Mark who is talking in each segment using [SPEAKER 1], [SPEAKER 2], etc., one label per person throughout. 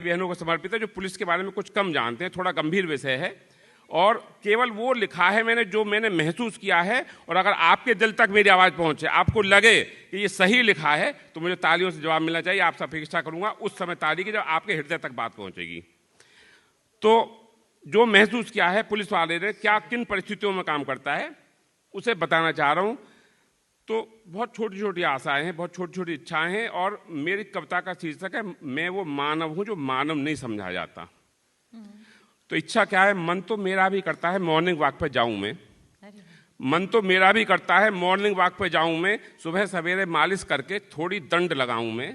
[SPEAKER 1] बहनों को समर्पित है जो पुलिस के बारे में कुछ कम जानते हैं। थोड़ा गंभीर विषय है और केवल वो लिखा है मैंने जो मैंने महसूस किया है, और अगर आपके दिल तक मेरी आवाज़ पहुंचे, आपको लगे कि ये सही लिखा है, तो मुझे तालियों से जवाब मिलना चाहिए। आपसे अपेक्षा करूंगा उस समय ताली की जब आपके हृदय तक बात पहुंचेगी। तो जो महसूस किया है पुलिस वाले ने क्या किन परिस्थितियों में काम करता है उसे बताना चाह रहा हूं। तो बहुत छोटी छोटी आशाएं हैं, बहुत छोटी छोटी इच्छाएं हैं, और मेरी कविता का शीर्षक है मैं वो मानव हूं जो मानव नहीं समझा जाता। तो इच्छा क्या है? मन तो मेरा भी करता है मॉर्निंग वॉक पे जाऊं मैं, मन तो मेरा भी करता है मॉर्निंग वॉक पे जाऊं मैं, सुबह सवेरे मालिश करके थोड़ी दंड लगाऊं मैं,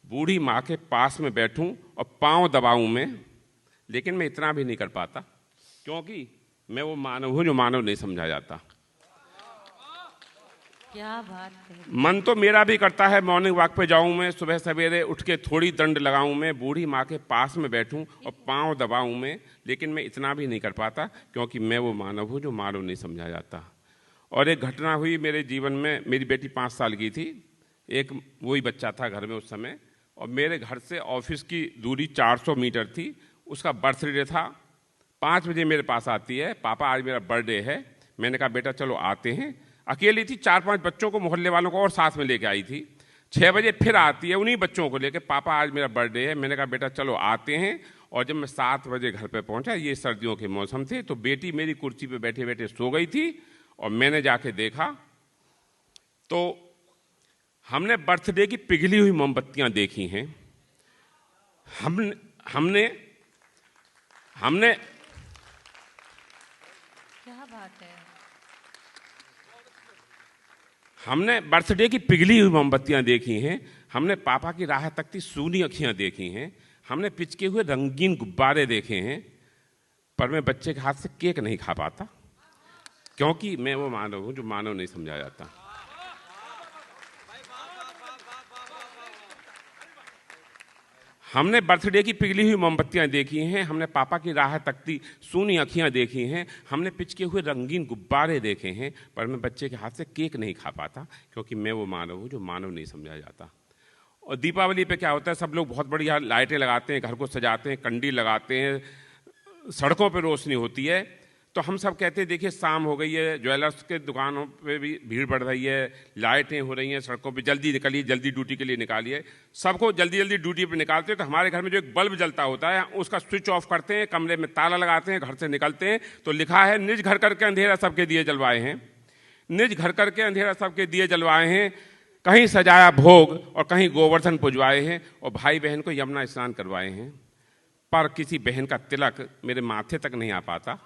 [SPEAKER 1] बूढ़ी माँ के पास में बैठूं और पांव दबाऊं मैं, लेकिन मैं इतना भी नहीं कर पाता क्योंकि मैं वो मानव हूं जो मानव नहीं समझा जाता।
[SPEAKER 2] क्या बात है।
[SPEAKER 1] मन तो मेरा भी करता है मॉर्निंग वॉक पे जाऊं मैं, सुबह सवेरे उठ के थोड़ी दंड लगाऊं मैं, बूढ़ी माँ के पास में बैठूं और पांव दबाऊं मैं, लेकिन मैं इतना भी नहीं कर पाता क्योंकि मैं वो मानव हूं जो मानव नहीं समझा जाता। और एक घटना हुई मेरे जीवन में। मेरी बेटी 5 साल की थी, एक वही बच्चा था घर में उस समय, और मेरे घर से ऑफिस की दूरी 400 मीटर थी। उसका बर्थडे था। 5 बजे मेरे पास आती है, पापा आज मेरा बर्थडे है। मैंने कहा बेटा चलो आते हैं। अकेली थी, 4-5 बच्चों को, मोहल्ले वालों को और साथ में लेके आई थी। 6 बजे फिर आती है उन्हीं बच्चों को लेके, पापा आज मेरा बर्थडे है। मैंने कहा बेटा चलो आते हैं। और जब मैं 7 बजे घर पे पहुंचा, ये सर्दियों के मौसम थे, तो बेटी मेरी कुर्सी पे बैठे बैठे सो गई थी। और मैंने जाके देखा तो हमने बर्थडे की पिघली हुई मोमबत्तियां देखी हैं। हमने
[SPEAKER 2] क्या बात है।
[SPEAKER 1] हमने बर्थडे की पिघली हुई मोमबत्तियां देखी हैं। हमने पापा की राह तकती सूनी अखियां देखी हैं। हमने पिचके हुए रंगीन गुब्बारे देखे हैं। पर मैं बच्चे के हाथ से केक नहीं खा पाता क्योंकि मैं वो मानव हूं जो मानव नहीं समझा जाता। हमने बर्थडे की पिघली हुई मोमबत्तियां देखी हैं। हमने पापा की राह तकती सूनी अखियां देखी हैं। हमने पिचके हुए रंगीन गुब्बारे देखे हैं। पर मैं बच्चे के हाथ से केक नहीं खा पाता क्योंकि मैं वो मानव हूं जो मानव नहीं समझा जाता। और दीपावली पे क्या होता है, सब लोग बहुत बढ़िया लाइटें लगाते हैं, घर को सजाते हैं, कंडील लगाते हैं, सड़कों पर रोशनी होती है। तो हम सब कहते हैं देखिए शाम हो गई है, ज्वेलर्स के दुकानों पे भी भीड़ बढ़ रही है, लाइटें हो रही हैं सड़कों पे, जल्दी निकलिए, जल्दी ड्यूटी के लिए निकालिए। सबको जल्दी जल्दी ड्यूटी पे निकालते हैं। तो हमारे घर में जो एक बल्ब जलता होता है उसका स्विच ऑफ करते हैं, कमरे में ताला लगाते हैं, घर से निकलते हैं। तो लिखा है निज घर करके अंधेरा सबके दिए जलवाए हैं, निज घर करके अंधेरा सबके दिए जलवाए हैं, कहीं सजाया भोग और कहीं गोवर्धन पुजवाए हैं, और भाई बहन को यमुना स्नान करवाए हैं। पर किसी बहन का तिलक मेरे माथे तक नहीं आ पाता।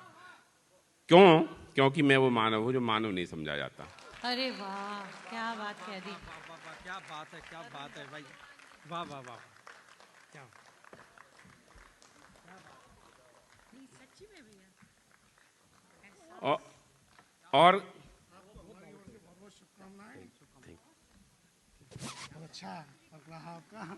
[SPEAKER 1] क्यों? क्योंकि मैं वो मानव हूं जो मानव नहीं समझा जाता।
[SPEAKER 2] अरे वाह, क्या बात कह दी।
[SPEAKER 3] क्या बात है, क्या बात है भाई, वाह वाह वाह, क्या
[SPEAKER 2] सच्ची में भैया।
[SPEAKER 1] और
[SPEAKER 3] अच्छा लग रहा आपका।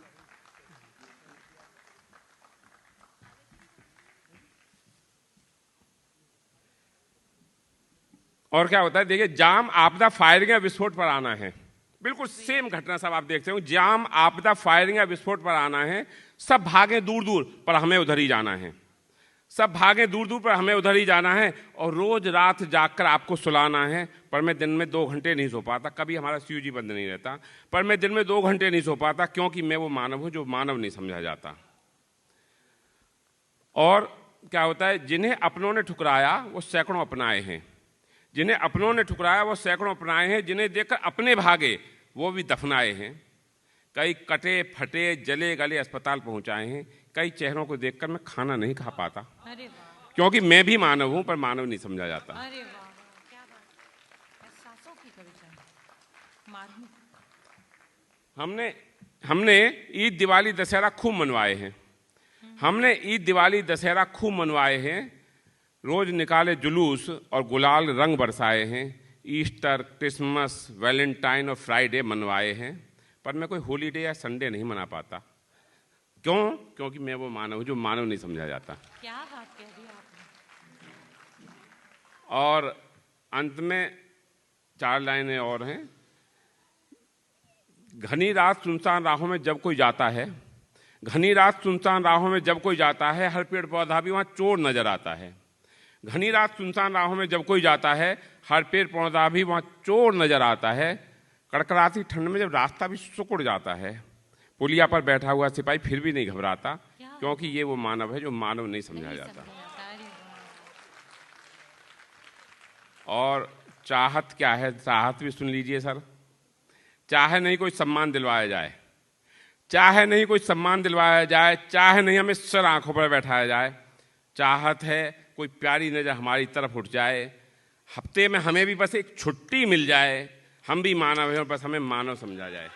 [SPEAKER 1] और क्या होता है, देखिए जाम आपदा फायरिंग या विस्फोट पर आना है, बिल्कुल सेम घटना सब आप देखते हो। जाम आपदा फायरिंग या विस्फोट पर आना है, सब भागे दूर दूर पर हमें उधर ही जाना है, सब भागे दूर दूर पर हमें उधर ही जाना है। और रोज रात जागकर आपको सुलाना है। पर मैं दिन में 2 घंटे नहीं सो पाता, कभी हमारा सीयूजी बंद नहीं रहता, पर मैं दिन में 2 घंटे नहीं सो पाता क्योंकि मैं वो मानव हूं जो मानव नहीं समझा जाता। और क्या होता है, जिन्हें अपनों ने ठुकराया वो सैकड़ों अपनाए हैं, जिन्हें अपनों ने ठुकराया वो सैकड़ों अपनाए हैं, जिन्हें देखकर अपने भागे वो भी दफनाए हैं। कई कटे फटे जले गले अस्पताल पहुंचाए हैं। कई चेहरों को देखकर मैं खाना नहीं खा पाता क्योंकि मैं भी मानव हूं पर मानव नहीं समझा जाता।
[SPEAKER 2] अरे वाह, क्या बात। एहसासों की कविता।
[SPEAKER 1] हमने ईद दिवाली दशहरा खूब मनवाए हैं। हमने ईद दिवाली दशहरा खूब मनवाए हैं। रोज निकाले जुलूस और गुलाल रंग बरसाए हैं। ईस्टर, क्रिसमस, वैलेंटाइन और फ्राइडे मनवाए हैं। पर मैं कोई हॉलीडे या संडे नहीं मना पाता। क्यों? क्योंकि मैं वो मानव हूं जो मानव नहीं समझा जाता।
[SPEAKER 2] क्या बात कह दी आपने।
[SPEAKER 1] और अंत में 4 लाइनें और हैं। घनी रात सुनसान राहों में जब कोई जाता है, घनी रात सुनसान राहों में जब कोई जाता है, हर पेड़ पौधा भी वहाँ चोर नजर आता है। घनी रात सुनसान राहों में जब कोई जाता है, हर पेड़ पौधा भी वहाँ चोर नजर आता है। कड़कड़ाती ठंड में जब रास्ता भी सिकुड़ जाता है, पुलिया पर बैठा हुआ सिपाही फिर भी नहीं घबराता, क्योंकि ये वो मानव है जो मानव नहीं समझा जाता। और चाहत क्या है, चाहत भी सुन लीजिए सर। चाहे नहीं कोई सम्मान दिलवाया जाए, चाहे नहीं कोई सम्मान दिलवाया जाए, चाहे नहीं हमें सर आंखों पर बैठाया जाए, चाहत है कोई प्यारी नजर हमारी तरफ उठ जाए, हफ्ते में हमें भी बस एक छुट्टी मिल जाए, हम भी मानव हैं और बस हमें मानव समझा जाए।